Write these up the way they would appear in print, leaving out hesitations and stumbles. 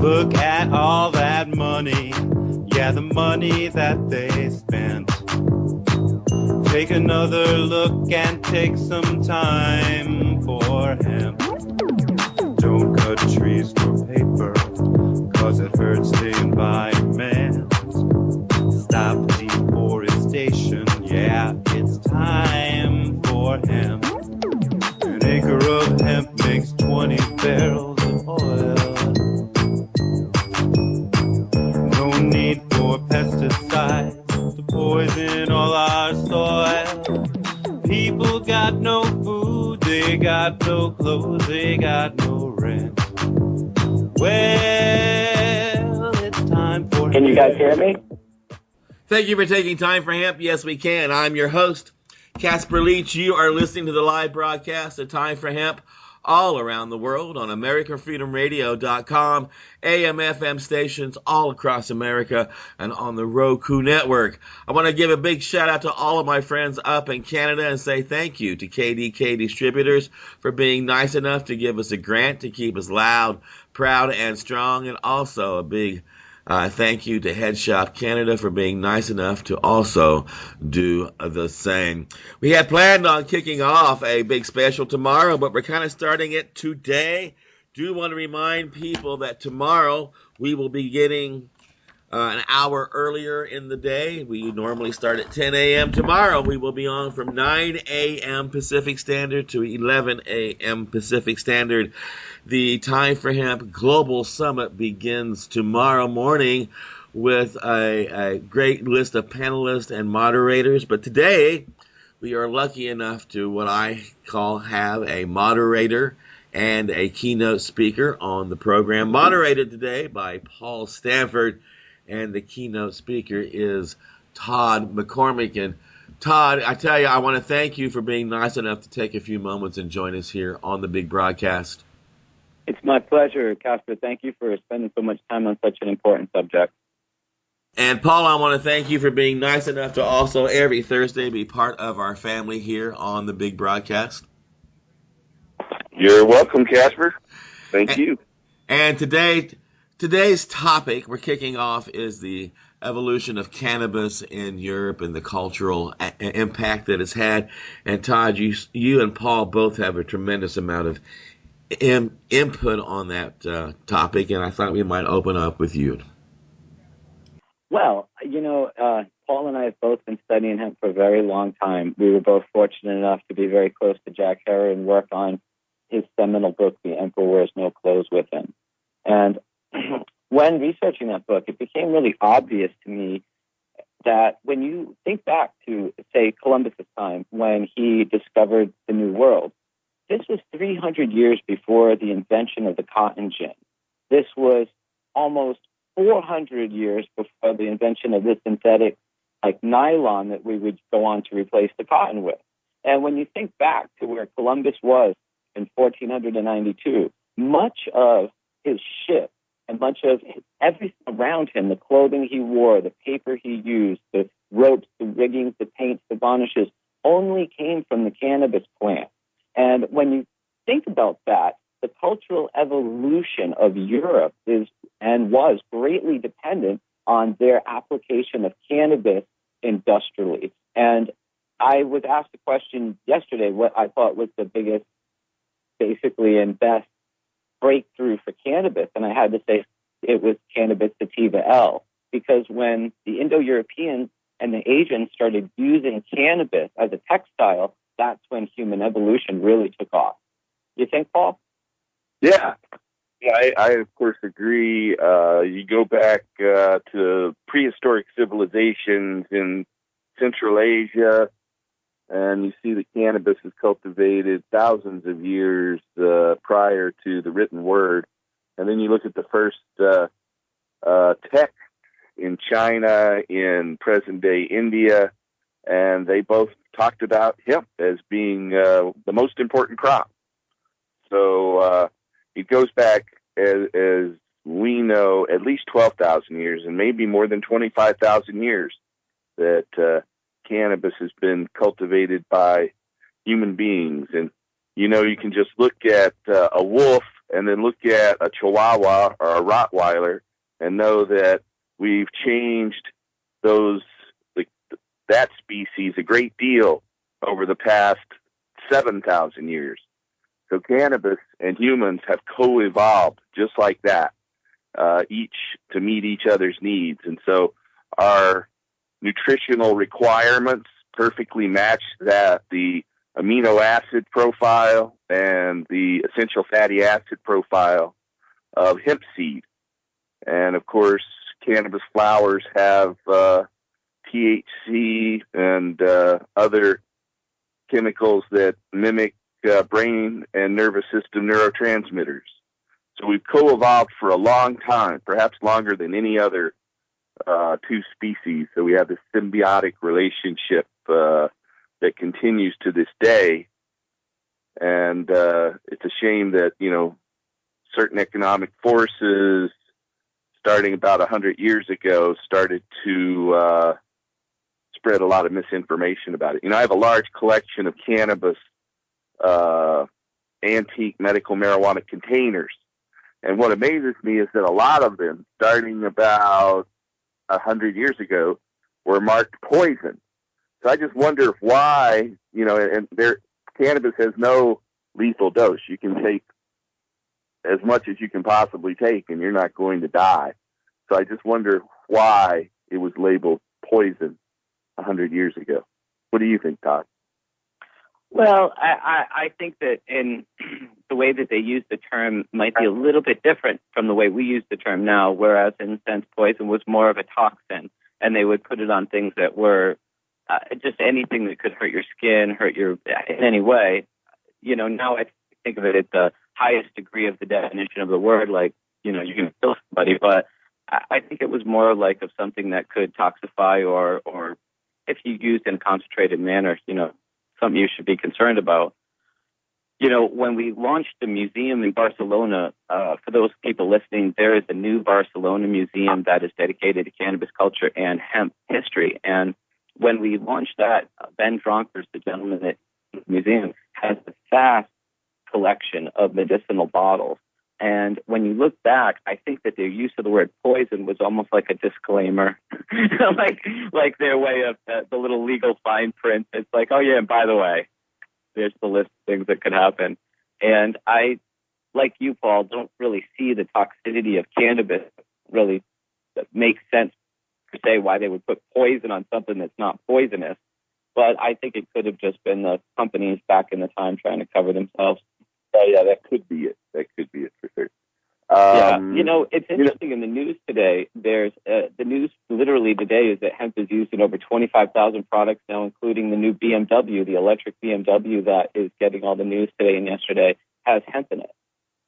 Look at all that money, yeah, the money that they spent. Take another look and take some time for hemp. Don't cut trees for paper, cause it hurts the environment. Stop deforestation, yeah, it's time for hemp. An acre of hemp makes 20 barrels of oil. No need for pesticides to poison all our soil. People got no food, they got no clothes, they got no rent. Well, it's time for Can you guys hear me? Thank you for taking time for Hemp. Yes, we can. I'm your host, Casper Leach. You are listening to the live broadcast of Time for Hemp all around the world on AmericanFreedomRadio.com, AM/FM stations all across America, and on the Roku network. I want to give a big shout out to all of my friends up in Canada and say thank you to KDK Distributors for being nice enough to give us a grant to keep us loud, proud, and strong, and also a big thank you to Head Shop Canada for being nice enough to also do the same. We had planned on kicking off a big special tomorrow, but we're kind of starting it today. Do want to remind people that tomorrow we will be getting an hour earlier in the day. We normally start at 10 a.m. Tomorrow we will be on from 9 a.m. Pacific Standard to 11 a.m. Pacific Standard. The Time for Hemp Global Summit begins tomorrow morning with a great list of panelists and moderators. But today we are lucky enough to what I call have a moderator and a keynote speaker on the program. Moderated today by Paul Stanford, and the keynote speaker is Todd McCormick. And Todd, I tell you, I want to thank you for being nice enough to take a few moments and join us here on the big broadcast. It's my pleasure, Casper. Thank you for spending so much time on such an important subject. And Paul, I want to thank you for being nice enough to also every Thursday be part of our family here on the big broadcast. You're welcome, Casper. Thank you. And today's topic we're kicking off is the evolution of cannabis in Europe and the cultural impact that it's had. And Todd, you and Paul both have a tremendous amount of input on that topic, and I thought we might open up with you. Well, Paul and I have both been studying hemp for a very long time. We were both fortunate enough to be very close to Jack Herer and work on his seminal book, The Emperor Wears No Clothes, with him. And when researching that book, it became really obvious to me that when you think back to, say, Columbus's time, when he discovered the New World, this was 300 years before the invention of the cotton gin. This was almost 400 years before the invention of this synthetic, like nylon, that we would go on to replace the cotton with. And when you think back to where Columbus was in 1492, much of his ship and much of everything around him, the clothing he wore, the paper he used, the ropes, the riggings, the paints, the varnishes, only came from the cannabis plant. And when you think about that, the cultural evolution of Europe is and was greatly dependent on their application of cannabis industrially. And I was asked a question yesterday, what I thought was the biggest, basically, and best breakthrough for cannabis. And I had to say it was cannabis sativa L, because when the Indo-Europeans and the Asians started using cannabis as a textile, that's when human evolution really took off. You think, Paul? Yeah, I of course agree. You go back to prehistoric civilizations in Central Asia, and you see that cannabis is cultivated thousands of years prior to the written word. And then you look at the first text in China, in present-day India, and they both talked about hemp as being the most important crop. So it goes back, as we know, at least 12,000 years, and maybe more than 25,000 years that cannabis has been cultivated by human beings. And, you can just look at a wolf and then look at a Chihuahua or a Rottweiler and know that we've changed that species a great deal over the past 7,000 years. So cannabis and humans have co-evolved just like that, each to meet each other's needs. And so our nutritional requirements perfectly match the amino acid profile and the essential fatty acid profile of hemp seed. And of course, cannabis flowers have THC and other chemicals that mimic brain and nervous system neurotransmitters. So we've co-evolved for a long time, perhaps longer than any other two species. So we have this symbiotic relationship that continues to this day. And it's a shame that, certain economic forces starting about 100 years ago started to spread a lot of misinformation about it. I have a large collection of cannabis antique medical marijuana containers. And what amazes me is that a lot of them, starting about 100 years ago, were marked poison. So I just wonder why, and cannabis has no lethal dose. You can take as much as you can possibly take and you're not going to die. So I just wonder why it was labeled poison 100 years ago. What do you think, Todd? Well, I think that in the way that they use the term might be a little bit different from the way we use the term now, whereas in a sense poison was more of a toxin, and they would put it on things that were just anything that could hurt your skin, hurt your in any way. Now I think of it at the highest degree of the definition of the word, like, you can kill somebody, but I think it was more like of something that could toxify or if you used in a concentrated manner, something you should be concerned about. When we launched the museum in Barcelona, for those people listening, there is a new Barcelona museum that is dedicated to cannabis culture and hemp history. And when we launched that, Ben Dronkers, the gentleman at the museum, has a vast collection of medicinal bottles. And when you look back, I think that their use of the word poison was almost like a disclaimer, like their way of the little legal fine print. It's like, oh yeah, and by the way, there's the list of things that could happen. And I, like you, Paul, don't really see the toxicity of cannabis really makes sense per se why they would put poison on something that's not poisonous. But I think it could have just been the companies back in the time trying to cover themselves. Yeah, that could be it. That could be it for sure. It's interesting in the news today. There's the news literally today is that hemp is used in over 25,000 products now, including the new BMW, the electric BMW that is getting all the news today and yesterday, has hemp in it,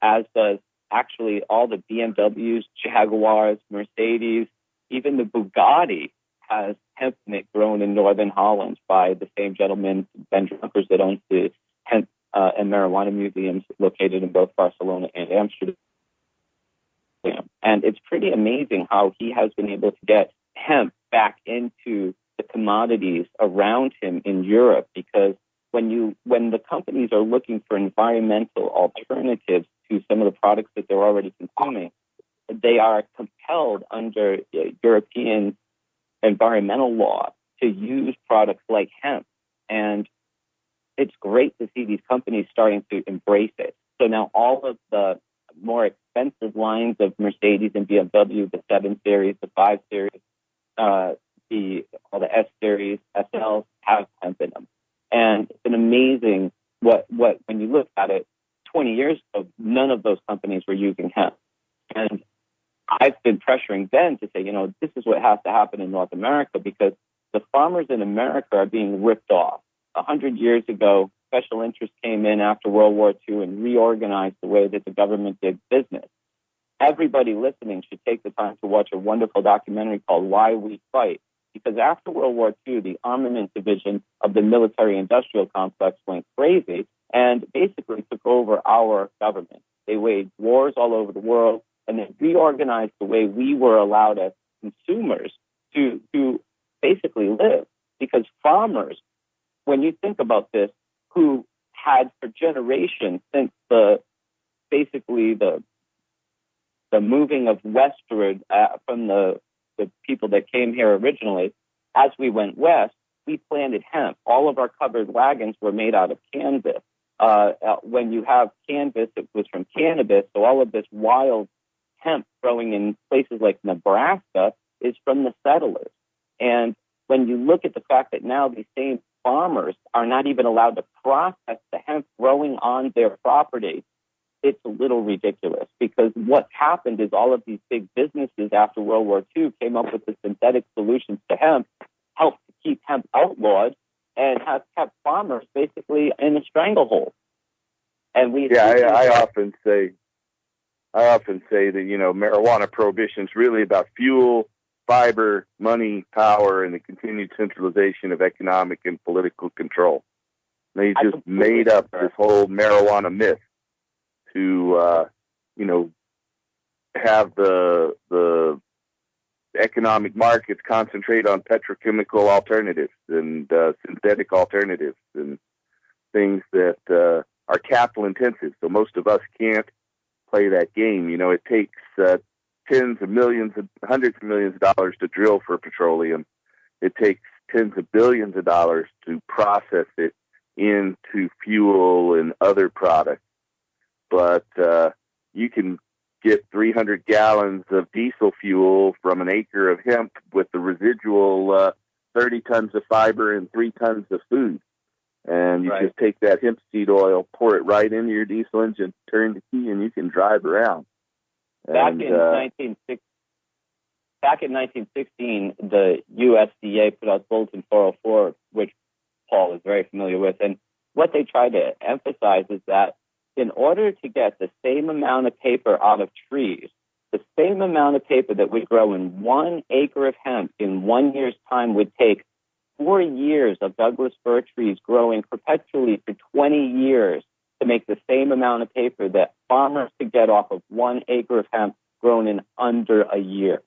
as does actually all the BMWs, Jaguars, Mercedes, even the Bugatti has hemp in it grown in northern Holland by the same gentleman, Ben Dronkers, that owns the hemp and marijuana museums located in both Barcelona and Amsterdam. And it's pretty amazing how he has been able to get hemp back into the commodities around him in Europe, because when the companies are looking for environmental alternatives to some of the products that they're already consuming, they are compelled under European environmental law to use products like hemp. And it's great to see these companies starting to embrace it. So now all of the more expensive lines of Mercedes and BMW, the 7 Series, the 5 Series, all the S Series, SLs have hemp in them. And it's an amazing what when you look at it, 20 years ago, none of those companies were using hemp. And I've been pressuring Ben to say, this is what has to happen in North America, because the farmers in America are being ripped off. 100 years ago, special interests came in after World War II and reorganized the way that the government did business. Everybody listening should take the time to watch a wonderful documentary called Why We Fight, because after World War II, the armament division of the military-industrial complex went crazy and basically took over our government. They waged wars all over the world, and they reorganized the way we were allowed as consumers to basically live. Because farmers, when you think about this, who had for generations since the basically the moving of westward from the people that came here originally. As we went west, we planted hemp. All of our covered wagons were made out of canvas. When you have canvas, it was from cannabis, so all of this wild hemp growing in places like Nebraska is from the settlers. And when you look at the fact that now these same farmers are not even allowed to process the hemp growing on their property, it's a little ridiculous, because what's happened is all of these big businesses after World War II came up with the synthetic solutions to hemp, helped to keep hemp outlawed, and have kept farmers basically in a stranglehold. And I often say that, you know, marijuana prohibition is really about fuel, fiber, money, power, and the continued centralization of economic and political control. They just made up this whole marijuana myth to, you know, have the economic markets concentrate on petrochemical alternatives and synthetic alternatives and things that are capital intensive. So most of us can't play that game. You know, it takes tens of millions, hundreds of millions of dollars to drill for petroleum. It takes tens of billions of dollars to process it into fuel and other products. But you can get 300 gallons of diesel fuel from an acre of hemp with the residual 30 tons of fiber and 3 tons of food. And you just take that hemp seed oil, pour it right into your diesel engine, turn the key, and you can drive around. Back in 1916, the USDA put out Bulletin 404, which Paul is very familiar with. And what they try to emphasize is that in order to get the same amount of paper out of trees, the same amount of paper that would grow in 1 acre of hemp in 1 year's time would take 4 years of Douglas fir trees growing perpetually for 20 years to make the same amount of paper that farmers could get off of 1 acre of hemp grown in under a year.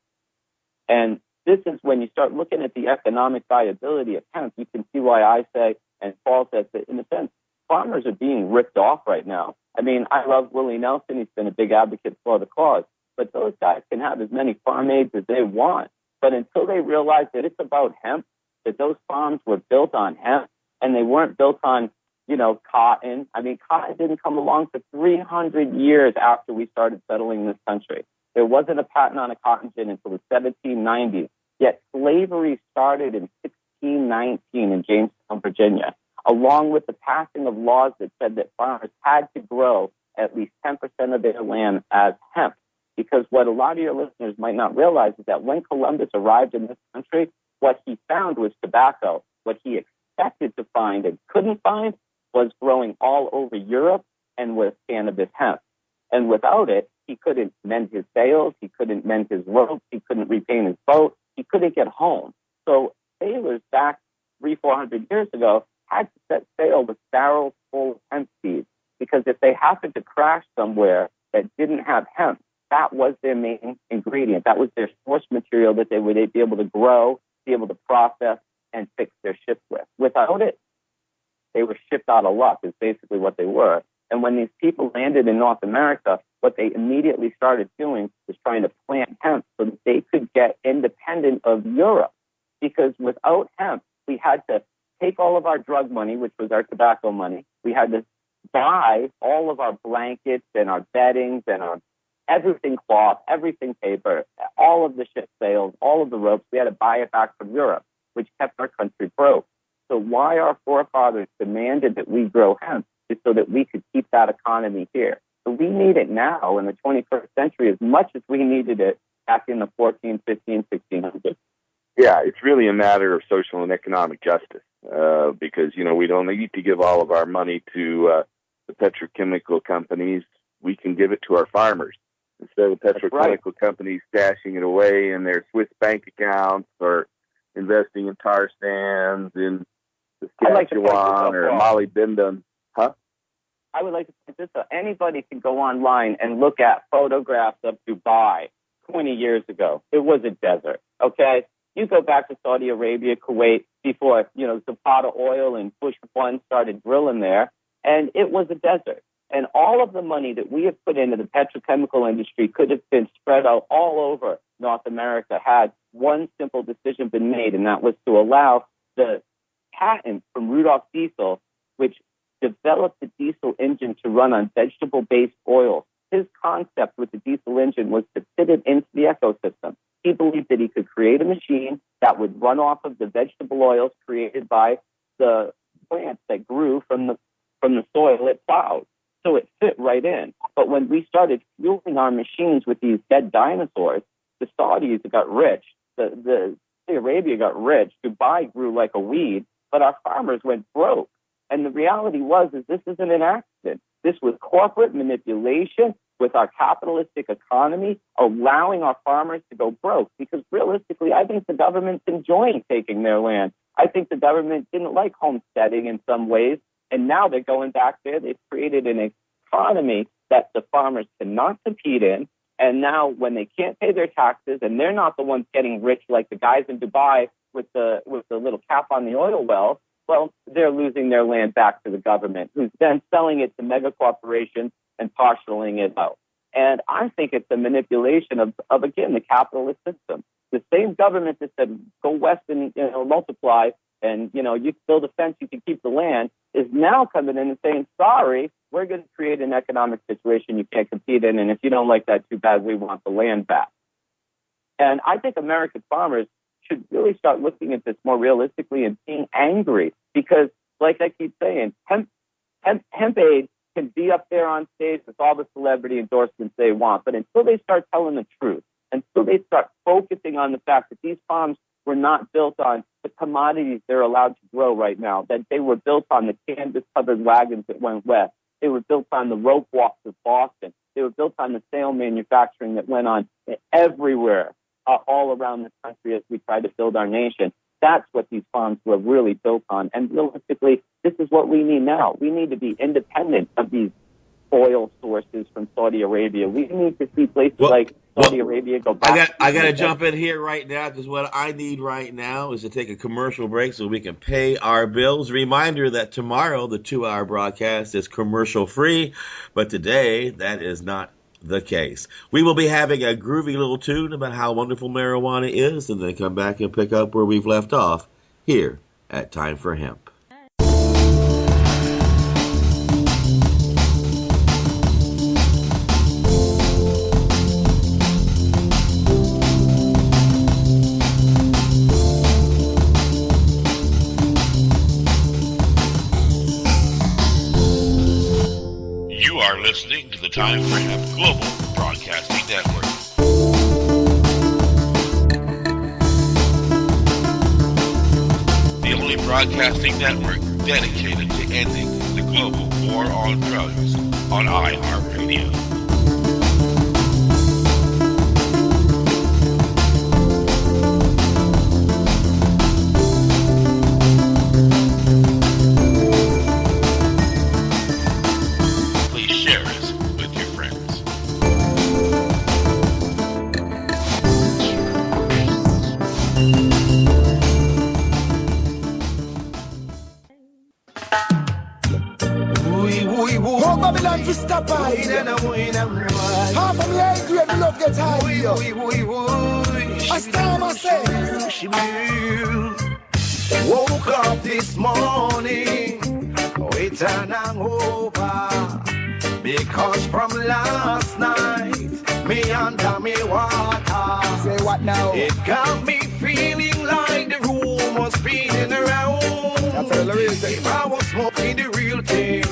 And this is when you start looking at the economic viability of hemp, you can see why I say, and Paul says, that in a sense, farmers are being ripped off right now. I mean, I love Willie Nelson. He's been a big advocate for the cause. But those guys can have as many farm aids as they want. But until they realize that it's about hemp, that those farms were built on hemp, and they weren't built on, you know, cotton. I mean, cotton didn't come along for 300 years after we started settling this country. There wasn't a patent on a cotton gin until the 1790s. Yet slavery started in 1619 in Jamestown, Virginia, along with the passing of laws that said that farmers had to grow at least 10% of their land as hemp. Because what a lot of your listeners might not realize is that when Columbus arrived in this country, what he found was tobacco. What he expected to find and couldn't find was growing all over Europe and was cannabis hemp. And without it, he couldn't mend his sails, he couldn't mend his ropes, he couldn't repaint his boat, he couldn't get home. So sailors back 300-400 years ago had to set sail with barrels full of hemp seeds, because if they happened to crash somewhere that didn't have hemp, that was their main ingredient. That was their source material that they would be able to grow, be able to process, and fix their ships with. Without it, they were shipped out of luck, is basically what they were. And when these people landed in North America, what they immediately started doing was trying to plant hemp so that they could get independent of Europe. Because without hemp, we had to take all of our drug money, which was our tobacco money. We had to buy all of our blankets and our beddings and our everything cloth, everything paper, all of the ship sails, all of the ropes. We had to buy it back from Europe, which kept our country broke. So why our forefathers demanded that we grow hemp is so that we could keep that economy here. So we need it now in the 21st century as much as we needed it back in the 14, 15, 1600s. Yeah, it's really a matter of social and economic justice because, you know, we don't need to give all of our money to the petrochemical companies. We can give it to our farmers instead of petrochemical companies stashing it away in their Swiss bank accounts or investing in tar sands in Saskatchewan or molybdenum. Huh? I would like to point this out. Anybody can go online and look at photographs of Dubai 20 years ago. It was a desert, okay? You go back to Saudi Arabia, Kuwait, before, you know, Zapata Oil and Bush 1 started drilling there, and it was a desert. And all of the money that we have put into the petrochemical industry could have been spread out all over North America had one simple decision been made, and that was to allow the patent from Rudolph Diesel, which developed the diesel engine to run on vegetable-based oils. His concept with the diesel engine was to fit it into the ecosystem. He believed that he could create a machine that would run off of the vegetable oils created by the plants that grew from the soil it plowed. So it fit right in. But when we started fueling our machines with these dead dinosaurs, the Saudis got rich, the Saudi Arabia got rich, Dubai grew like a weed, but our farmers went broke. And the reality is this isn't an accident. This was corporate manipulation with our capitalistic economy, allowing our farmers to go broke. Because realistically, I think the government's enjoying taking their land. I think the government didn't like homesteading in some ways, and now they're going back there. They've created an economy that the farmers cannot compete in. And now when they can't pay their taxes, and they're not the ones getting rich like the guys in Dubai with the little cap on the oil well, well, they're losing their land back to the government, who's then selling it to mega corporations and parceling it out. And I think it's a manipulation of again, the capitalist system. The same government that said, go west and multiply, and you build a fence, you can keep the land, is now coming in and saying, sorry, we're going to create an economic situation you can't compete in, and if you don't like that, too bad, we want the land back. And I think American farmers should really start looking at this more realistically and being angry, because, like I keep saying, hemp aid can be up there on stage with all the celebrity endorsements they want, but until they start telling the truth, until they start focusing on the fact that these farms were not built on the commodities they're allowed to grow right now, that they were built on the canvas-covered wagons that went west. They were built on the rope walks of Boston. They were built on the sail manufacturing that went on everywhere, all around the country as we try to build our nation. That's what these farms were really built on. And realistically, this is what we need now. We need to be independent of these oil sources from Saudi Arabia. We need to see places like Saudi Arabia go back. I got to jump in here right now, because what I need right now is to take a commercial break so we can pay our bills. Reminder that tomorrow the 2-hour broadcast is commercial free, but today that is not the case. We will be having a groovy little tune about how wonderful marijuana is, and then come back and pick up where we've left off here at Time for Hemp. Listening to the Time for Hemp Global Broadcasting Network. The only broadcasting network dedicated to ending the global war on drugs on iHeartRadio. Stop by. Half of me I grade love get high. I stand myself. Woke up this morning, it and over, because from last night, me under me water. Say what now? It got me feeling like the room was spinning around. If I was smoking the real thing,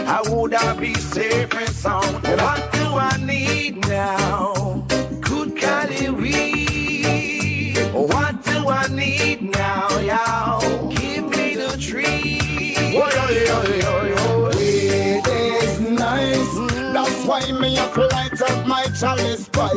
I would have been safe and sound. What do I need now? Good Cali weed. What do I need now, y'all? Give me the tree. Weed is nice. That's why me have to light up my chalice pipe.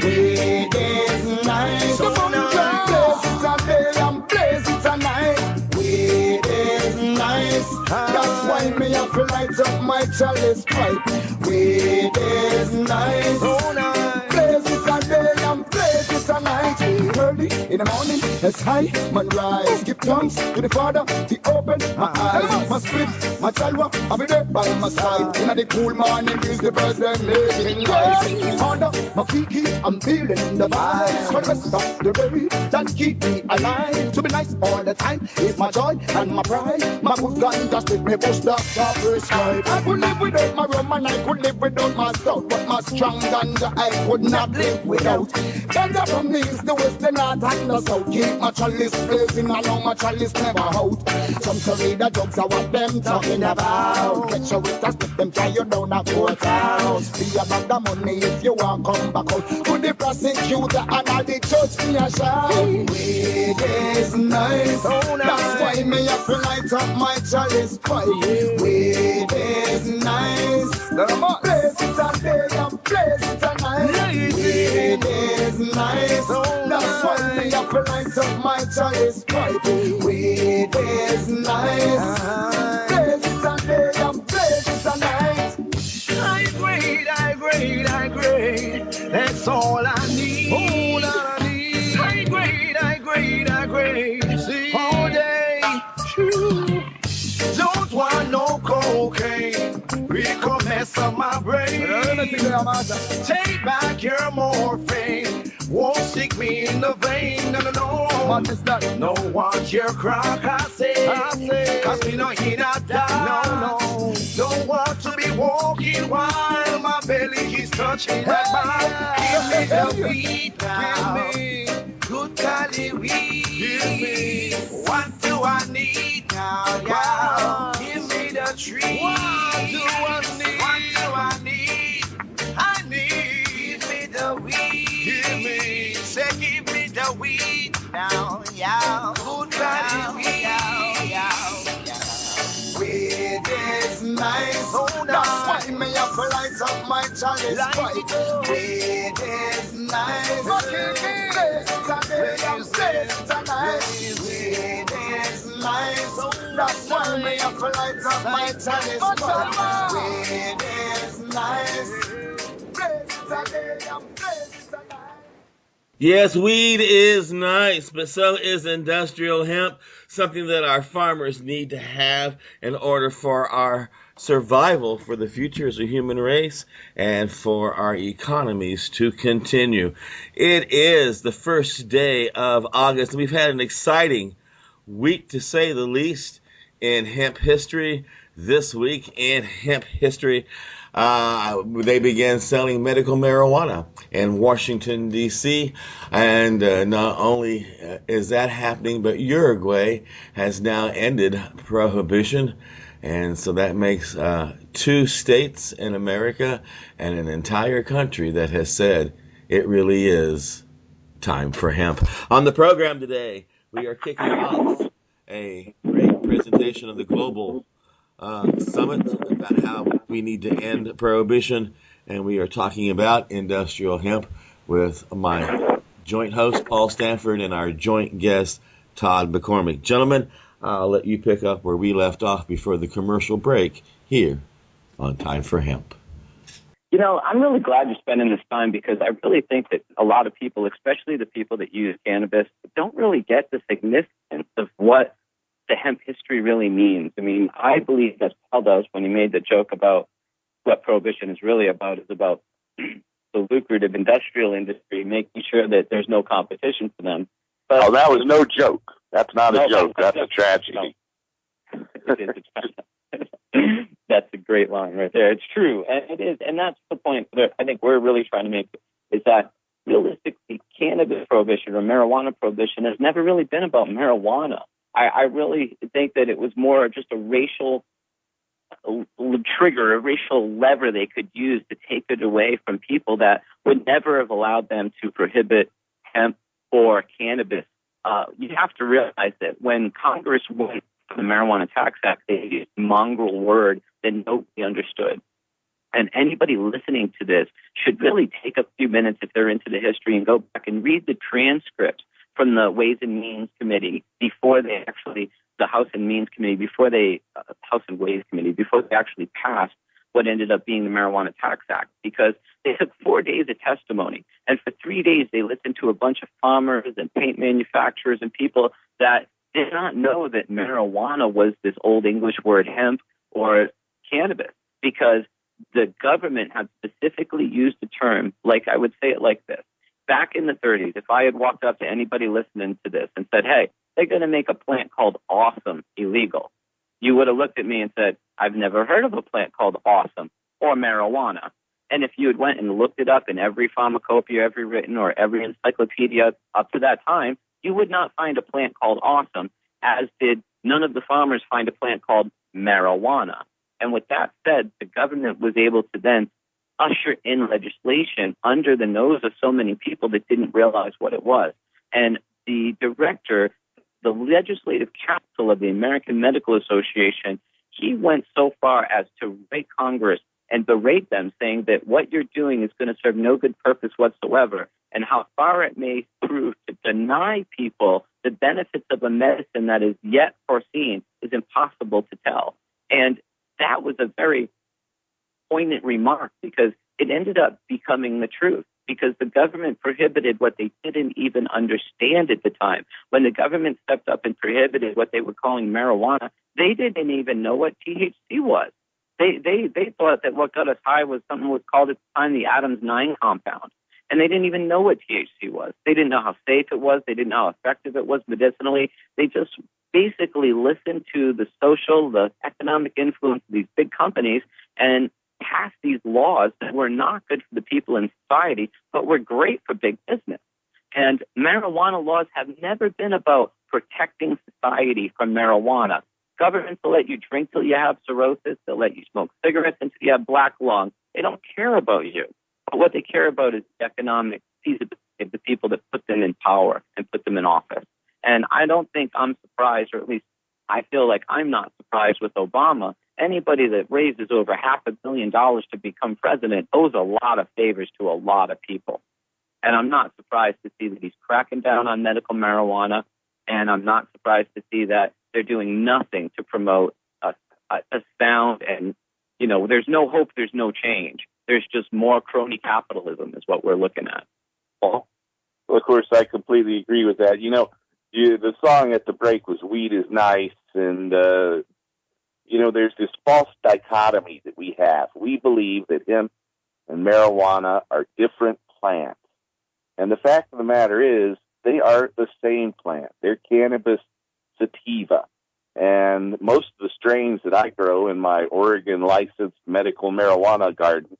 Weed is nice. So come on, blaze it a day and blaze it a night. Weed is nice. That's why me have to light up my chalice pipe. Weed is nice. Oh, nice. Blaze it a day and blaze it a night. Early In the morning, as high, man rise. Give thanks to the Father, He open my eyes. My spirit, my chalwa, I'll be there by my side. In the cool morning, is the birds that making life. Under my feet, I'm feeling the vibes. For the rest of the day, that keep me alive. To be nice all the time is my joy and my pride. My good gun just let me bust the first prescribe. I could live without my rum and I could live without my stout, but my strong ganja I could not live without. Ganja from me is the west, the north and the south. Keep my chalice blazing, I know my chalice never out. Some say the drugs are what them talking about. Get your wit and split them, try you down a courthouse. Be about the money if you want come back out. To the prosecutor and all the judge me a shout. Weed is nice, that's why me have to light up my chalice pipe. Weed is nice, place it a day and place it a night. Weed is nice, that's why me have to light up my chalice pipe. Weed is nice, place it a day and place it a night. I grade, that's all I need. All I need. I grade, see, all day. True. Don't want no cocaine, it could mess up my brain. Take back your morphine, won't stick me in the vein. No. What is that? No, want your crack, I say. Cause me no in a die. No. Don't want to be walking while my belly is touching that bar. Give me the weed now. Give me good Cali weed. Give me. What do I need now? Yeah. Give me the tree. What do I need? I need. Give me the weed. Give me. Say give me the weed now. Yeah. Good Cali weed. Yeah. Weed is nice. That's why me have to light up my chalice pipe. Weed is nice. Place it a night. Weed is nice. That's why me have to light up my chalice pipe. Weed is nice. Place it a day and place it a night. Yes, weed is nice, but so is industrial hemp, something that our farmers need to have in order for our survival for the future as a human race and for our economies to continue. It is the first day of August. We've had an exciting week, to say the least, in hemp history. This week in hemp history, they began selling medical marijuana in Washington, D.C., and not only is that happening, but Uruguay has now ended prohibition, and so that makes 2 states in America and an entire country that has said it really is time for hemp. On the program today, we are kicking off a great presentation of the global summit about how we need to end prohibition, and we are talking about industrial hemp with my joint host Paul Stanford and our joint guest Todd McCormick. Gentlemen, I'll let you pick up where we left off before the commercial break here on Time for Hemp. You know, I'm really glad you're spending this time because I really think that a lot of people, especially the people that use cannabis, don't really get the significance of what the hemp history really means. I mean, I believe that Paul does when he made the joke about what prohibition is really about, is about the lucrative industrial industry, making sure that there's no competition for them. But that was no joke. That's not a joke. That's a tragedy. That's a great line right there. It's true. And it is. And that's the point that I think we're really trying to make, is that realistically, cannabis prohibition or marijuana prohibition has never really been about marijuana. I really think that it was more just a racial trigger, a racial lever they could use to take it away from people that would never have allowed them to prohibit hemp or cannabis. You have to realize that when Congress went for the Marijuana Tax Act, they used a mongrel word that nobody understood. And anybody listening to this should really take a few minutes, if they're into the history, and go back and read the transcripts from the Ways and Means Committee before they actually, the House and Means Committee, House and Ways Committee, before they actually passed what ended up being the Marijuana Tax Act, because they took 4 days of testimony. And for 3 days, they listened to a bunch of farmers and paint manufacturers and people that did not know that marijuana was this old English word hemp or cannabis, because the government had specifically used the term, like I would say it like this. Back in the 30s, if I had walked up to anybody listening to this and said, hey, they're going to make a plant called Awesome illegal, you would have looked at me and said, I've never heard of a plant called Awesome or marijuana. And if you had went and looked it up in every pharmacopoeia, every written, or every encyclopedia up to that time, you would not find a plant called Awesome, as did none of the farmers find a plant called marijuana. And with that said, the government was able to then usher in legislation under the nose of so many people that didn't realize what it was. And the director, the legislative council of the American Medical Association, he went so far as to write Congress and berate them, saying that what you're doing is going to serve no good purpose whatsoever, and how far it may prove to deny people the benefits of a medicine that is yet foreseen is impossible to tell. And that was a very poignant remark, because it ended up becoming the truth, because the government prohibited what they didn't even understand at the time. When the government stepped up and prohibited what they were calling marijuana, they didn't even know what THC was. They thought that what got us high was something was called at the time the Adams 9 compound. And they didn't even know what THC was. They didn't know how safe it was. They didn't know how effective it was medicinally. They just basically listened to the social, the economic influence of these big companies and passed these laws that were not good for the people in society, but were great for big business. And marijuana laws have never been about protecting society from marijuana. Governments will let you drink till you have cirrhosis. They'll let you smoke cigarettes until you have black lung. They don't care about you. But what they care about is the economic feasibility of the people that put them in power and put them in office. And I don't think I'm surprised, or at least I feel like I'm not surprised with Obama. Anybody that raises over $500 million to become president owes a lot of favors to a lot of people. And I'm not surprised to see that he's cracking down on medical marijuana. And I'm not surprised to see that they're doing nothing to promote a sound and, there's no hope, there's no change. There's just more crony capitalism is what we're looking at. Well, of course, I completely agree with that. The song at the break was Weed is Nice, and, there's this false dichotomy that we have. We believe that hemp and marijuana are different plants. And the fact of the matter is, they are the same plant. They're cannabis sativa. And most of the strains that I grow in my Oregon licensed medical marijuana garden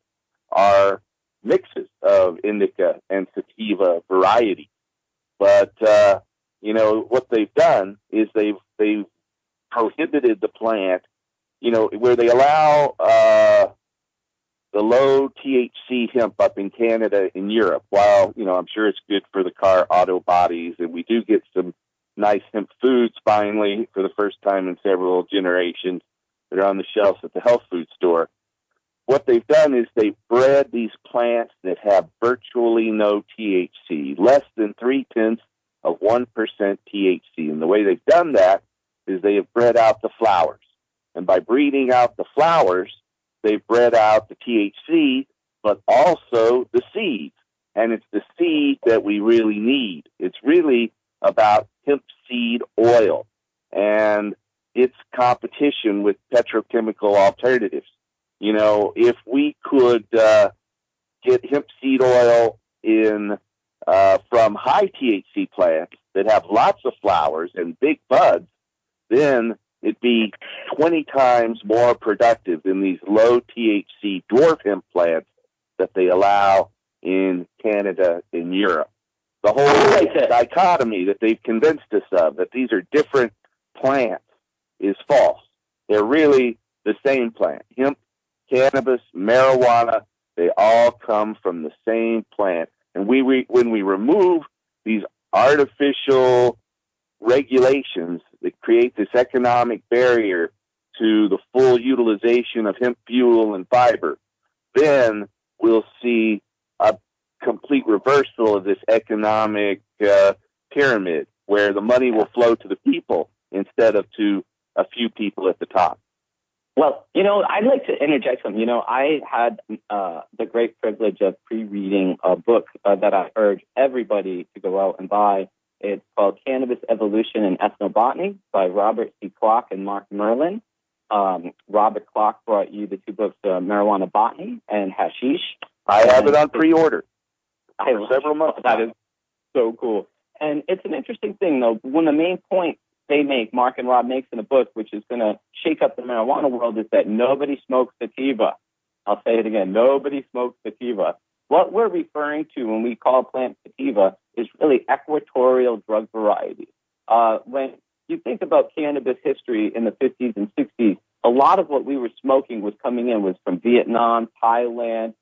are mixes of indica and sativa varieties. But, what they've done is they've prohibited the plant, where they allow the low THC hemp up in Canada and Europe. While, I'm sure it's good for the car auto bodies, and we do get some nice hemp foods finally for the first time in several generations that are on the shelves at the health food store. What they've done is they've bred these plants that have virtually no THC, less than 0.3% THC. And the way they've done that is they have bred out the flowers. And by breeding out the flowers, they've bred out the THC, but also the seeds. And it's the seed that we really need. It's really about hemp seed oil and its competition with petrochemical alternatives. If we could get hemp seed oil in from high THC plants that have lots of flowers and big buds, then it'd be 20 times more productive than these low THC dwarf hemp plants that they allow in Canada and Europe. The whole dichotomy that they've convinced us of, that these are different plants, is false. They're really the same plant. Hemp, cannabis, marijuana, they all come from the same plant. And when we remove these artificial regulations that create this economic barrier to the full utilization of hemp fuel and fiber, then we'll see a complete reversal of this economic pyramid where the money will flow to the people instead of to a few people at the top. Well, I'd like to interject something. I had the great privilege of pre-reading a book that I urge everybody to go out and buy. It's called Cannabis Evolution and Ethnobotany by Robert C. Clark and Mark Merlin. Robert Clark brought you the two books, Marijuana Botany and Hashish. I have it on pre-order for several months. That is so cool. And it's an interesting thing, though. One of the main points they make, Mark and Rob makes in the book, which is going to shake up the marijuana world, is that nobody smokes sativa. I'll say it again. Nobody smokes sativa. What we're referring to when we call plant sativa is really equatorial drug varieties. When you think about cannabis history in the 50s and 60s, a lot of what we were smoking was coming in was from Vietnam, Thailand,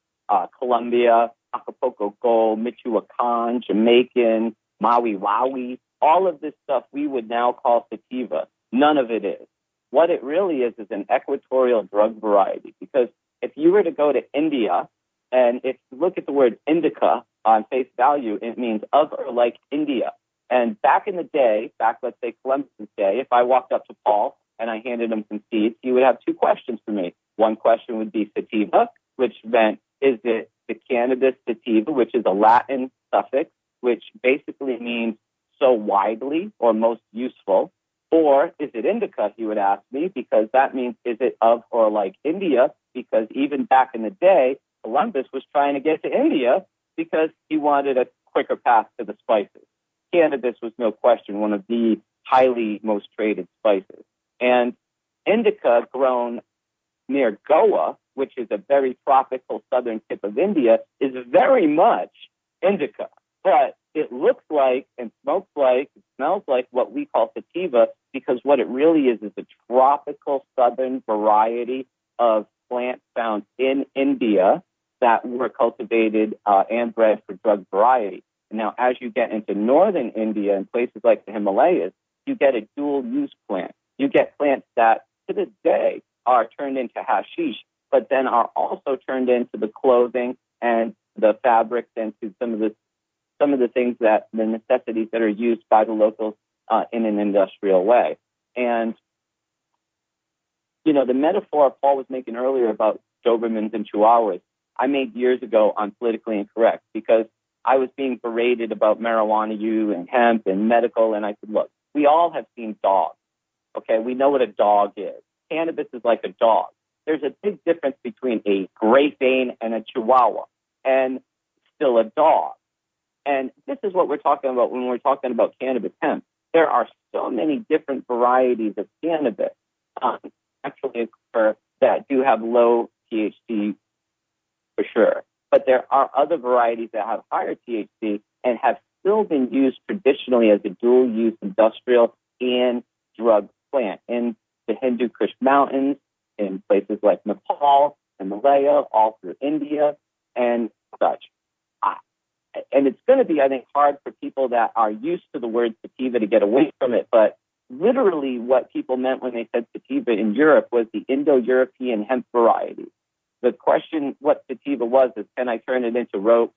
Colombia, Acapulco Gold, Michoacan, Jamaican, Maui Wowie. All of this stuff we would now call sativa. None of it is. What it really is an equatorial drug variety. Because if you were to go to India, and if you look at the word indica on face value, it means of or like India. And back in the day, let's say Columbus's day, if I walked up to Paul and I handed him some seeds, he would have two questions for me. One question would be sativa, which meant, is it the cannabis sativa, which is a Latin suffix, which basically means so widely or most useful? Or is it indica, he would ask me, because that means, is it of or like India? Because even back in the day, Columbus was trying to get to India because he wanted a quicker path to the spices. Cannabis was no question one of the highly most traded spices. And indica, grown near Goa, which is a very tropical southern tip of India, is very much indica. But it looks like and smokes like, it smells like what we call sativa, because what it really is a tropical southern variety of plants found in India that were cultivated and bred for drug variety. And now, as you get into northern India and places like the Himalayas, you get a dual-use plant. You get plants that, to this day, are turned into hashish, but then are also turned into the clothing and the fabrics and to some of the things that the necessities that are used by the locals in an industrial way. And the metaphor Paul was making earlier about Dobermans and Chihuahuas, I made years ago on Politically Incorrect, because I was being berated about marijuana use and hemp and medical, and I said, look, we all have seen dogs. Okay, we know what a dog is. Cannabis is like a dog. There's a big difference between a Great Dane and a Chihuahua, and still a dog. And this is what we're talking about when we're talking about cannabis hemp. There are so many different varieties of cannabis, actually, that do have low THC for sure. But there are other varieties that have higher THC and have still been used traditionally as a dual-use industrial and drug plant in the Hindu Kush Mountains, in places like Nepal and Malaya, all through India and such. And it's going to be, I think, hard for people that are used to the word sativa to get away from it. But literally what people meant when they said sativa in Europe was the Indo-European hemp variety. The question what sativa was is, can I turn it into rope?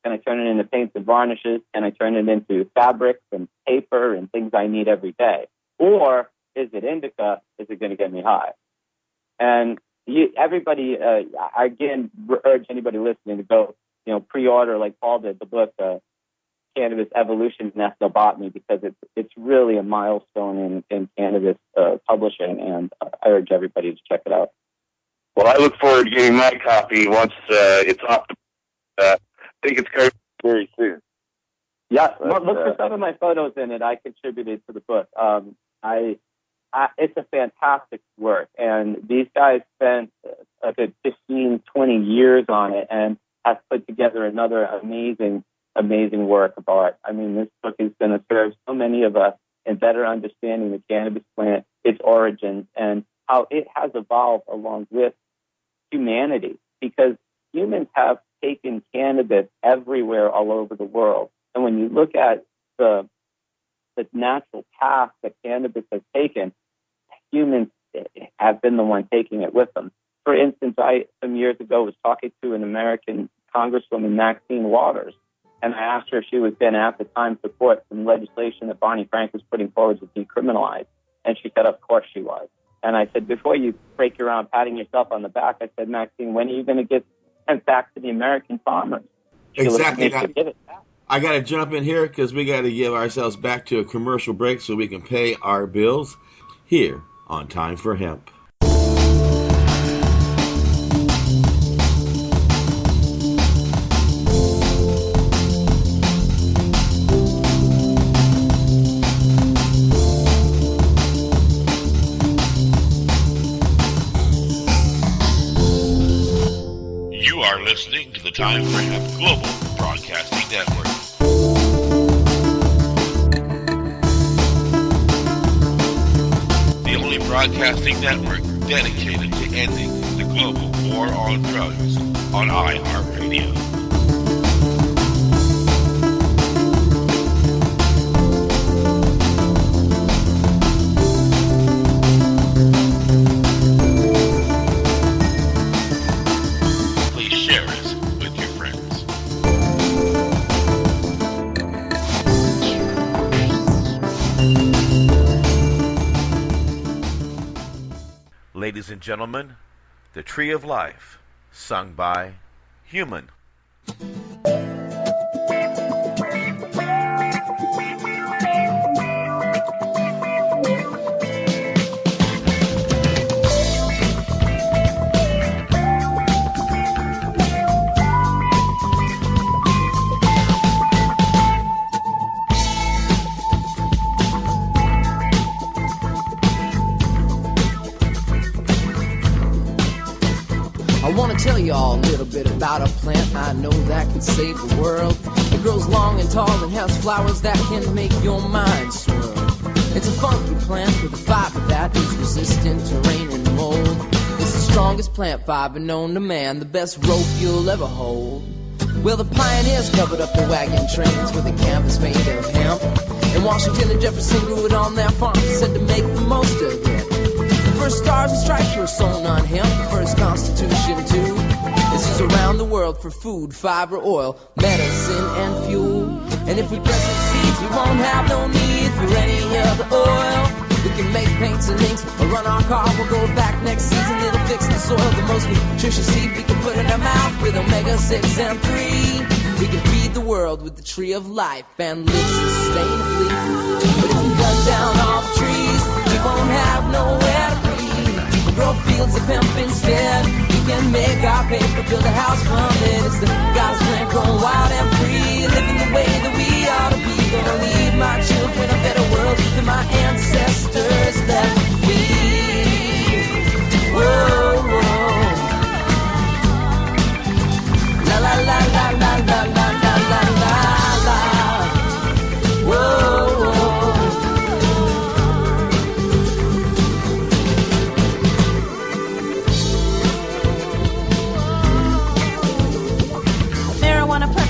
Can I turn it into paints and varnishes? Can I turn it into fabrics and paper and things I need every day? Or is it indica? Is it going to get me high? And everybody, I again urge anybody listening to go, pre-order like Paul did the book, Cannabis Evolution and Ethnobotany, because it's really a milestone in cannabis publishing, and I urge everybody to check it out. Well, I look forward to getting my copy once it's off. I think it's coming very soon. Yeah, look for some of my photos in it. I contributed to the book. It's a fantastic work, and these guys spent a good 15, 20 years on it, and have put together another amazing work of art. I mean, this book is going to serve so many of us in better understanding the cannabis plant, its origins, and how it has evolved along with humanity, because humans have taken cannabis everywhere all over the world. And when you look at the natural path that cannabis has taken, humans have been the one taking it with them. For instance, I, some years ago, was talking to an American Congresswoman, Maxine Waters, and I asked her if she was going to, at the time, support some legislation that Barney Frank was putting forward to decriminalize. And she said, of course she was. And I said, before you break around patting yourself on the back, I said, Maxine, when are you going to get sent back to the American farmers? Exactly. I got to jump in here because we got to give ourselves back to a commercial break so we can pay our bills here on Time for Hemp. You are listening to the Time for Hemp Global Broadcasting Network. The only broadcasting network dedicated to ending the global war on drugs on iHeartRadio. Ladies and gentlemen, The Tree of Life, sung by Human. I want to tell you all a little bit about a plant I know that can save the world. It grows long and tall and has flowers that can make your mind swirl. It's a funky plant with a fiber that is resistant to rain and mold. It's the strongest plant fiber known to man, the best rope you'll ever hold. Well, the pioneers covered up the wagon trains with a canvas made of hemp. And Washington and Jefferson grew it on their farms and said to make the most of it. First stars and stripes were sown on hemp, the first constitution too. This is around the world for food, fiber, oil, medicine, and fuel. And if we press its seeds, we won't have no need for any other oil. We can make paints and inks, or run our car, we'll go back next season. It'll fix the soil, the most nutritious seed we can put in our mouth with omega-6 and 3. We can feed the world with the tree of life and live sustainably. But if we cut down all the trees, we won't have nowhere to grow fields of hemp instead. We can make our paper, build a house from it. It's the God's plant growing wild and free, living the way that we ought to be. Gonna leave my children a better world than my ancestors left me. Whoa, whoa. La la la la la la la la la la. Whoa, whoa.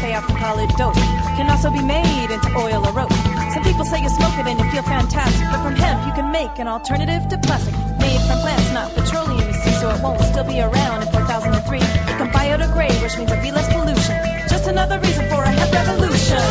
They often call it dope. Can also be made into oil or rope. Some people say you smoke it and you feel fantastic, but from hemp you can make an alternative to plastic. Made from plants, not petroleum, you see, so it won't still be around in 4003. It can biodegrade, which means there'll be less pollution. Just another reason for a hemp revolution.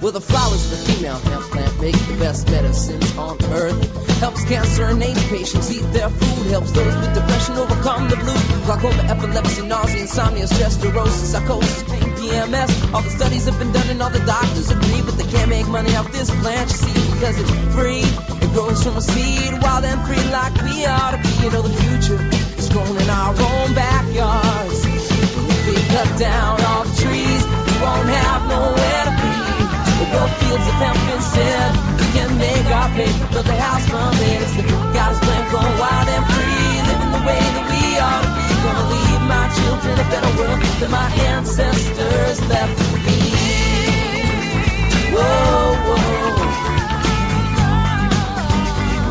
Well, the flowers of the female hemp plant make the best medicines on earth. Helps cancer and AIDS patients eat their food. Helps those with depression overcome the blues. Glaucoma, epilepsy, nausea, insomnia, stress, neurosis, psychosis, pain, PMS. All the studies have been done and all the doctors agree, but they can't make money off this plant, you see, because it's free. It grows from a seed, wild and free like we ought to be. You know the future is grown in our own backyards. If we cut down all the trees, we won't have nowhere to be. We'll grow fields of hemp instead. We can make our paper, build a house from it. It's the God's plan growing wild and free, living the way that we ought to be. Gonna leave my children a better world than my ancestors left me. Whoa, whoa.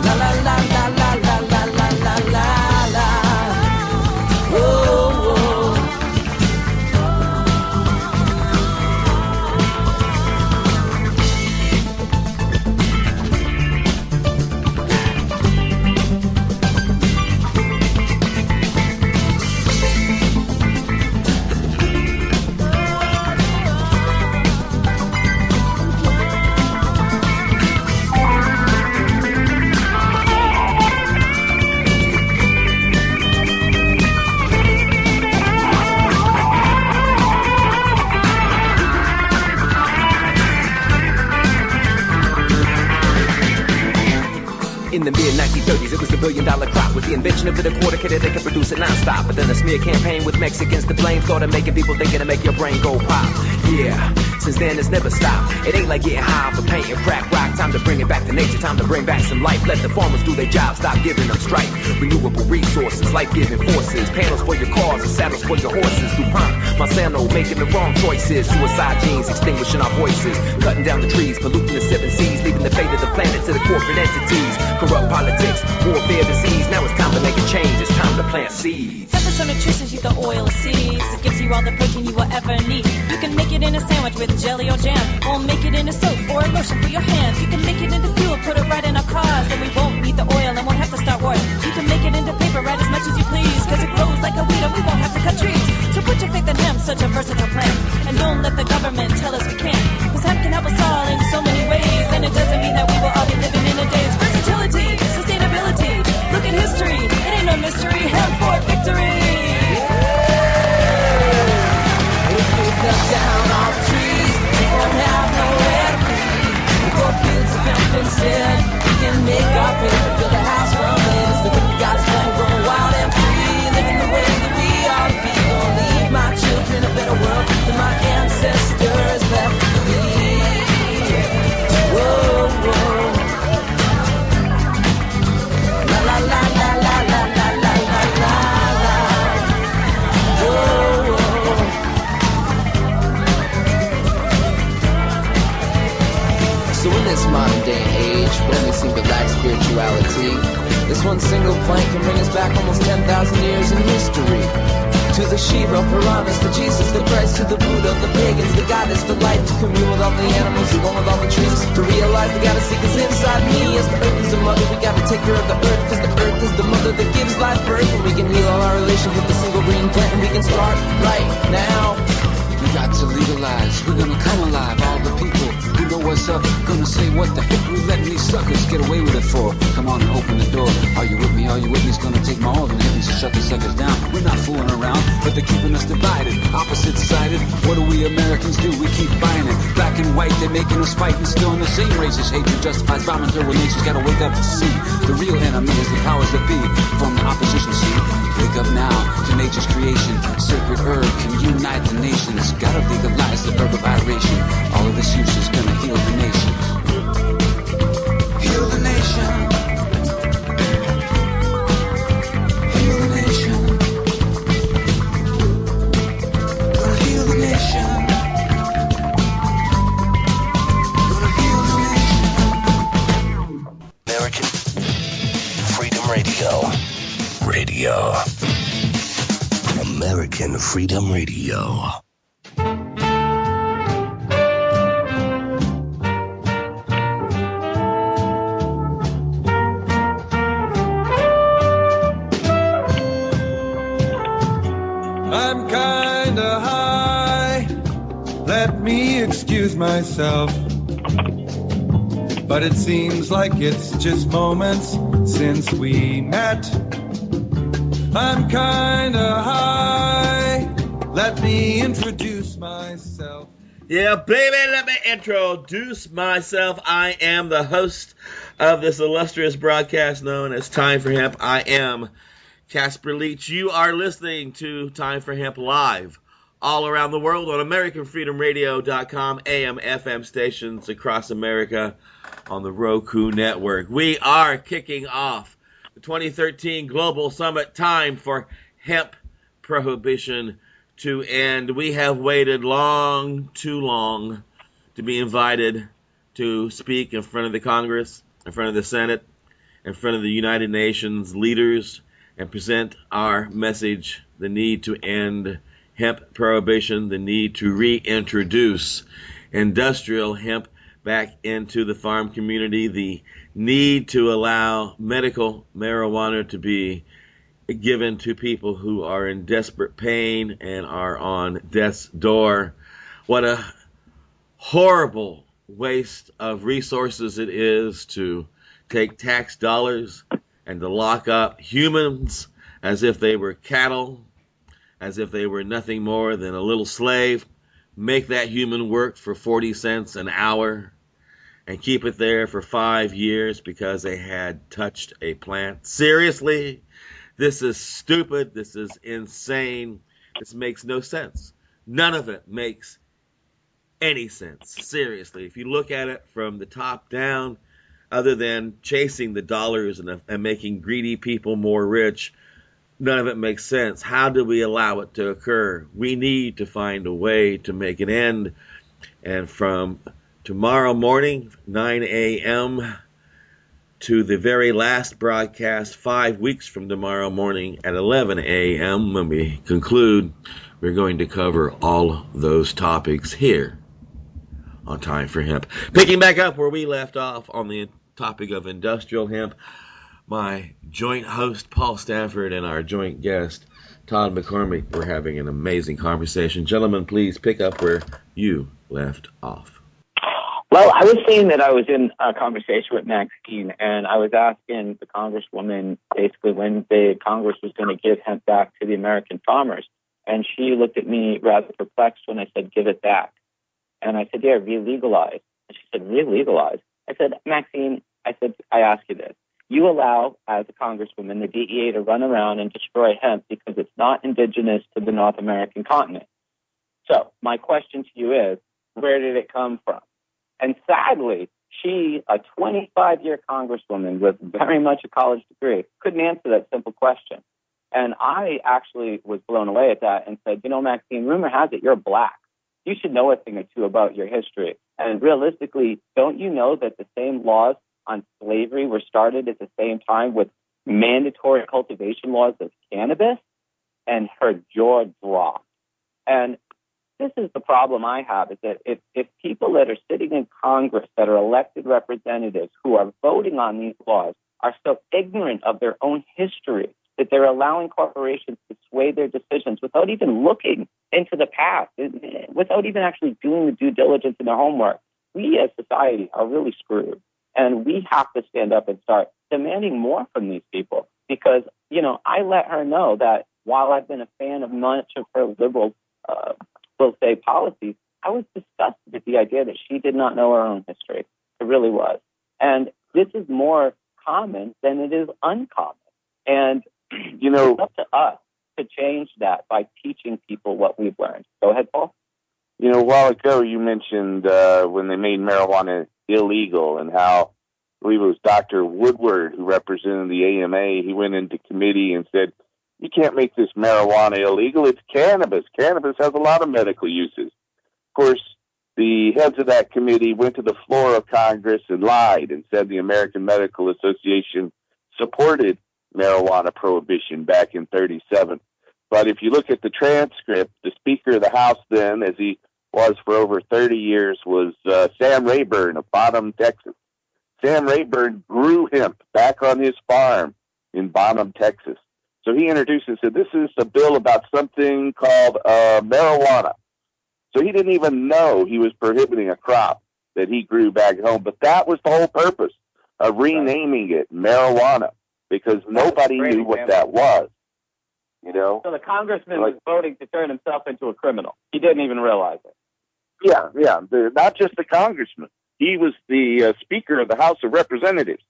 La la la la la la la la la la la. Whoa, whoa. It was the $1 billion crop with the invention of the quarter kid that could produce it non-stop. But then a smear campaign with Mexicans to blame started making people thinking to make your brain go pop. Yeah, since then it's never stopped. It ain't like getting high for paint and crack rock. Time to bring it back to nature, time to bring back some life. Let the farmers do their job, stop giving them strife. Renewable resources, life-giving forces. Panels for your cars and saddles for your horses. DuPont, Monsanto making the wrong choices. Suicide genes extinguishing our voices. Cutting down the trees, polluting the 7 seas. Leaving the fate of the planet to the corporate entities. Corrupt politics, warfare, disease. Now it's time to make a change, it's time to plant seeds. 10% nutritious, you the oil of seeds. It gives you all the protein you will ever need. You can make it in a sandwich with jelly or jam. Or make it in a soap or a lotion for your hands. You can make it into fuel, put it right in our cars. Then we won't need the oil and won't have to start wars. You can make it into paper, right as much as you please. Cause it grows like a weed and we won't have to cut trees. So put your faith in hemp, such a versatile plant. And don't let the government tell us we can't. Cause hemp can help us all in so many ways. And it doesn't mean that we will all be living in a day. It's versatility, sustainability. Look at history, it ain't no mystery. Hemp for victory. If we cut down all the trees, we won't have nowhere to be. We grow fields of hemp instead. We can make our paper, build a house from it. It's the good God's plan, growing wild and free. Living the way that we ought to be. Gonna leave my children a better world than my ancestors left me. Whoa, whoa. La la la la la la la la la la. Whoa, whoa. So in this modern day and age, when we seem to lack spirituality, this one single plank can bring us back almost 10,000 years in history. To the Shiva, Piranhas, to Jesus, the Christ, to the Buddha, the pagans, the goddess, the light, to commune with all the animals, to go with all the trees, to realize we gotta see, cause inside me, as the earth is a mother, we gotta take care of the earth, cause the earth is the mother that gives life birth, and we can heal all our relations with a single green plant, and we can start right now. We got to legalize, we're gonna come alive, all the people who know what's up, gonna say what the heck we letting these suckers get away with it for. Come on and open the door, are you with me, it's gonna take my organ heavens to shut the suckers down. We're not fooling around, but they're keeping us divided, opposite-sided. What do we Americans do? We keep buying it, black and white, they're making us fight and still in the same racist hatred justifies violence over nations. Gotta wake up and see, the real enemy is the powers that be, from the opposition see. Wake up now to nature's creation, sacred herb can unite the nations. Gotta legalize the herb of adoration. All of this use is gonna heal the nation. Heal the nation. Heal the nation. Gonna heal the nation. Gonna heal the nation. American Freedom Radio. American Freedom Radio. I'm kinda high, let me excuse myself. But it seems like it's just moments since we met. I'm kinda high, let me introduce myself. Yeah, baby, let me introduce myself. I am the host of this illustrious broadcast known as Time for Hemp. I am Casper Leach. You are listening to Time for Hemp live all around the world on AmericanFreedomRadio.com, AM, FM stations across America on the Roku network. We are kicking off the 2013 Global Summit, Time for Hemp Prohibition to End. We have waited too long to be invited to speak in front of the Congress, in front of the Senate, in front of the United Nations leaders, and present our message, the need to end hemp prohibition, the need to reintroduce industrial hemp back into the farm community, the need to allow medical marijuana to be given to people who are in desperate pain and are on death's door. What a horrible waste of resources it is to take tax dollars and to lock up humans as if they were cattle, as if they were nothing more than a little slave, make that human work for 40 cents an hour, and keep it there for 5 years because they had touched a plant. Seriously? This is stupid. This is insane. This makes no sense. None of it makes any sense. Seriously. If you look at it from the top down, other than chasing the dollars and making greedy people more rich, none of it makes sense. How do we allow it to occur? We need to find a way to make an end. And from tomorrow morning, 9 a.m., to the very last broadcast 5 weeks from tomorrow morning at 11 a.m., when we conclude, we're going to cover all those topics here on Time for Hemp. Picking back up where we left off on the topic of industrial hemp, my joint host, Paul Stanford, and our joint guest, Todd McCormick, were having an amazing conversation. Gentlemen, please pick up where you left off. Well, I was saying that I was in a conversation with Maxine, and I was asking the Congresswoman basically when the Congress was going to give hemp back to the American farmers. And she looked at me rather perplexed when I said, give it back. And I said, yeah, re-legalize. And she said, re-legalize? I said, Maxine, I ask you this. You allow, as a Congresswoman, the DEA to run around and destroy hemp because it's not indigenous to the North American continent. So my question to you is, where did it come from? And sadly, she, a 25-year Congresswoman with very much a college degree, couldn't answer that simple question. And I actually was blown away at that and said, Maxine, rumor has it you're black. You should know a thing or two about your history. And realistically, don't you know that the same laws on slavery were started at the same time with mandatory cultivation laws of cannabis? And her jaw dropped. And this is the problem I have, is that if people that are sitting in Congress that are elected representatives who are voting on these laws are so ignorant of their own history that they're allowing corporations to sway their decisions without even looking into the past, without even actually doing the due diligence in their homework, we as society are really screwed. And we have to stand up and start demanding more from these people because, I let her know that while I've been a fan of much of her liberal will say policies, I was disgusted at the idea that she did not know her own history. It really was. And this is more common than it is uncommon. And it's up to us to change that by teaching people what we've learned. Go ahead, Paul. A while ago you mentioned when they made marijuana illegal and how, I believe it was Dr. Woodward who represented the AMA. He went into committee and said, you can't make this marijuana illegal. It's cannabis. Cannabis has a lot of medical uses. Of course, the heads of that committee went to the floor of Congress and lied and said the American Medical Association supported marijuana prohibition back in 1937. But if you look at the transcript, the Speaker of the House then, as he was for over 30 years, was Sam Rayburn of Bonham, Texas. Sam Rayburn grew hemp back on his farm in Bonham, Texas. So he introduced and said, this is a bill about something called marijuana. So he didn't even know he was prohibiting a crop that he grew back home. But that was the whole purpose of renaming it marijuana, because nobody knew what that was. So the congressman was voting to turn himself into a criminal. He didn't even realize it. Yeah. Not just the congressman. He was the Speaker of the House of Representatives.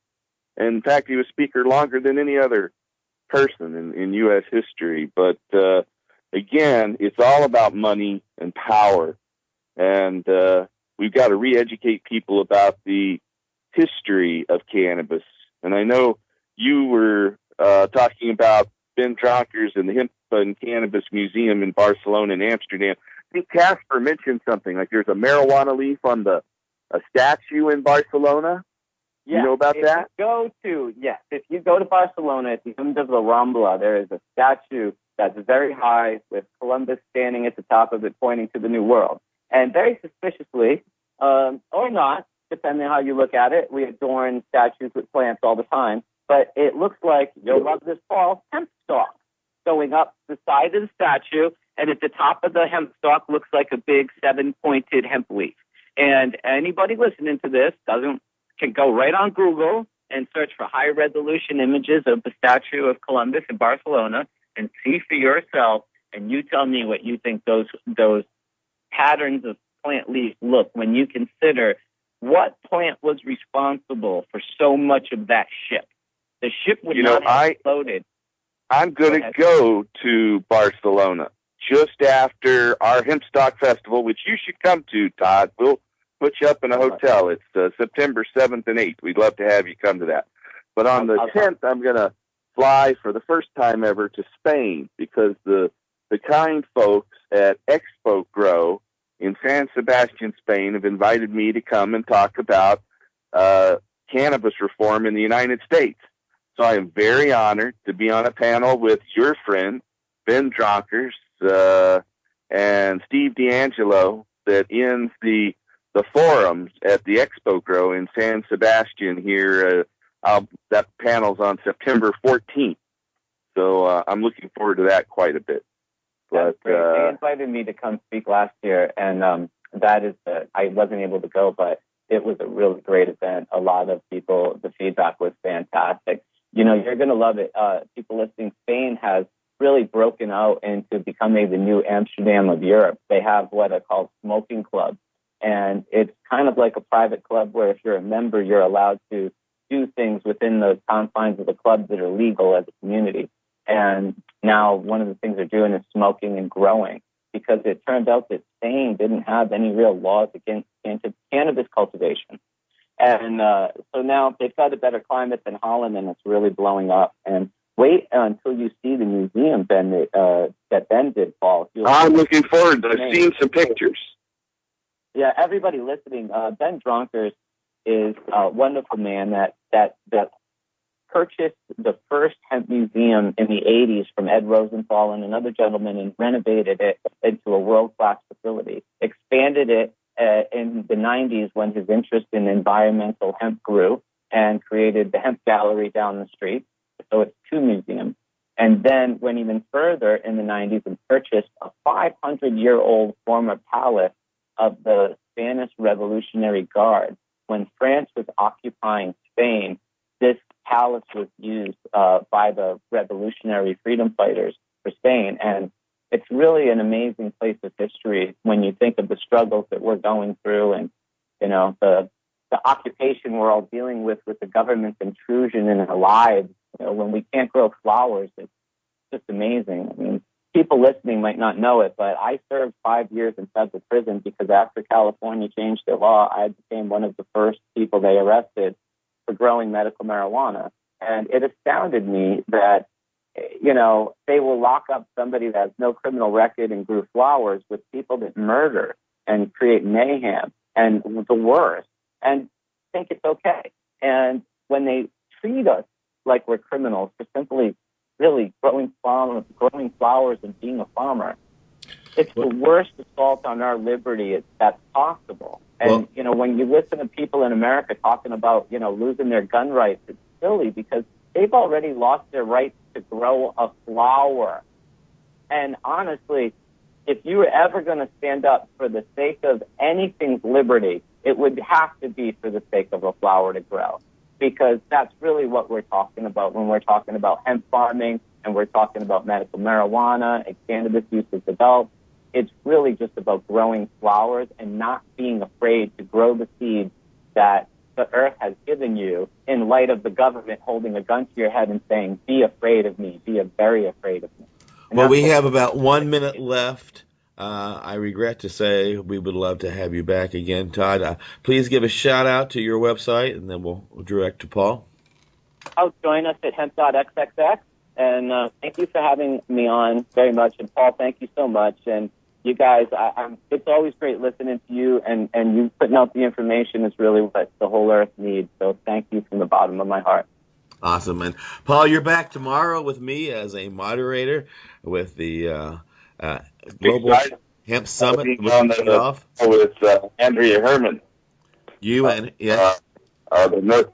In fact, he was Speaker longer than any other person in U.S. history. But again, it's all about money and power. And we've got to re-educate people about the history of cannabis. And I know you were talking about Ben Dronkers and the Hemp and Cannabis Museum in Barcelona and Amsterdam. I think Casper mentioned something like there's a marijuana leaf on a statue in Barcelona. Yeah, you know about that? If you go to Barcelona at the end of the Rambla, there is a statue that's very high with Columbus standing at the top of it pointing to the New World. And very suspiciously, or not, depending on how you look at it, we adorn statues with plants all the time. But it looks like, you'll love this, Paul, hemp stalk going up the side of the statue, and at the top of the hemp stalk looks like a big 7-pointed hemp leaf. And anybody listening to this can go right on Google and search for high-resolution images of the statue of Columbus in Barcelona and see for yourself, and you tell me what you think those patterns of plant leaves look when you consider what plant was responsible for so much of that ship? The ship would not have exploded. I'm going to go to Barcelona just after our Hemp Stock Festival, which you should come to, Todd. We'll put you up in a hotel. It's September 7th and 8th. We'd love to have you come to that. But on the 10th, I'm going to fly for the first time ever to Spain, because the kind folks at Expo Grow in San Sebastian, Spain, have invited me to come and talk about cannabis reform in the United States. So I am very honored to be on a panel with your friend, Ben Dronkers, and Steve D'Angelo, that ends the forums at the Expo Grow in San Sebastian here. That panel's on September 14th. So I'm looking forward to that quite a bit. But they invited me to come speak last year, and I wasn't able to go, but it was a really great event. A lot of people, the feedback was fantastic. You're going to love it. People listening, Spain has really broken out into becoming the new Amsterdam of Europe. They have what are called smoking clubs, and it's kind of like a private club where if you're a member, you're allowed to do things within the confines of the club that are legal as a community. And now one of the things they're doing is smoking and growing, because it turned out that Spain didn't have any real laws against cannabis cultivation. And so now they've got a better climate than Holland, and it's really blowing up. And wait until you see the museum, Ben, that Ben did, Paul. I'm looking forward to seeing some pictures. Yeah, everybody listening, Ben Dronkers is a wonderful man that purchased the first hemp museum in the 80s from Ed Rosenthal and another gentleman, and renovated it into a world-class facility, expanded it in the 90s when his interest in environmental hemp grew, and created the Hemp Gallery down the street. So it's 2 museums. And then went even further in the 90s and purchased a 500-year-old former palace of the Spanish Revolutionary Guard. When France was occupying Spain, this palace was used by the revolutionary freedom fighters for Spain. And it's really an amazing place of history when you think of the struggles that we're going through, and, the occupation we're all dealing with the government's intrusion in our lives. When we can't grow flowers, it's just amazing. I mean, people listening might not know it, but I served 5 years in federal prison because after California changed their law, I became one of the first people they arrested for growing medical marijuana. And it astounded me that, they will lock up somebody that has no criminal record and grew flowers with people that murder and create mayhem and the worst, and think it's okay. And when they treat us like we're criminals for simply really growing flowers and being a farmer, it's the worst assault on our liberty that's possible. And, when you listen to people in America talking about, losing their gun rights, it's silly, because they've already lost their right to grow a flower. And honestly, if you were ever going to stand up for the sake of anything's liberty, it would have to be for the sake of a flower to grow, because that's really what we're talking about when we're talking about hemp farming and we're talking about medical marijuana and cannabis use as adults. It's really just about growing flowers and not being afraid to grow the seeds that the earth has given you, in light of the government holding a gun to your head and saying, be afraid of me, be very afraid of me. And well, we have about 1 minute left. I regret to say we would love to have you back again, Todd. Please give a shout-out to your website, and then we'll direct to Paul. Join us at hemp.xxx, and thank you for having me on very much. And, Paul, thank you so much. And you guys, it's always great listening to you, and you putting out the information is really what the whole earth needs. So thank you from the bottom of my heart. Awesome. And, Paul, you're back tomorrow with me as a moderator with the Global Hemp Summit. With Andrea Herman. You and, yes. The North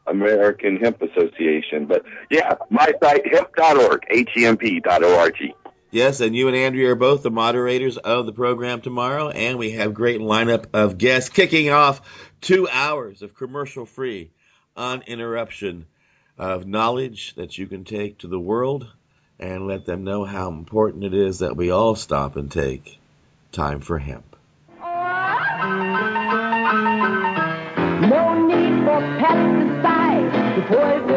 American Hemp Association. But, yeah, my site, hemp.org, hemp.org. Yes, and you and Andrea are both the moderators of the program tomorrow, and we have a great lineup of guests kicking off 2 hours of commercial-free, uninterruption of knowledge that you can take to the world and let them know how important it is that we all stop and take time for hemp. poison.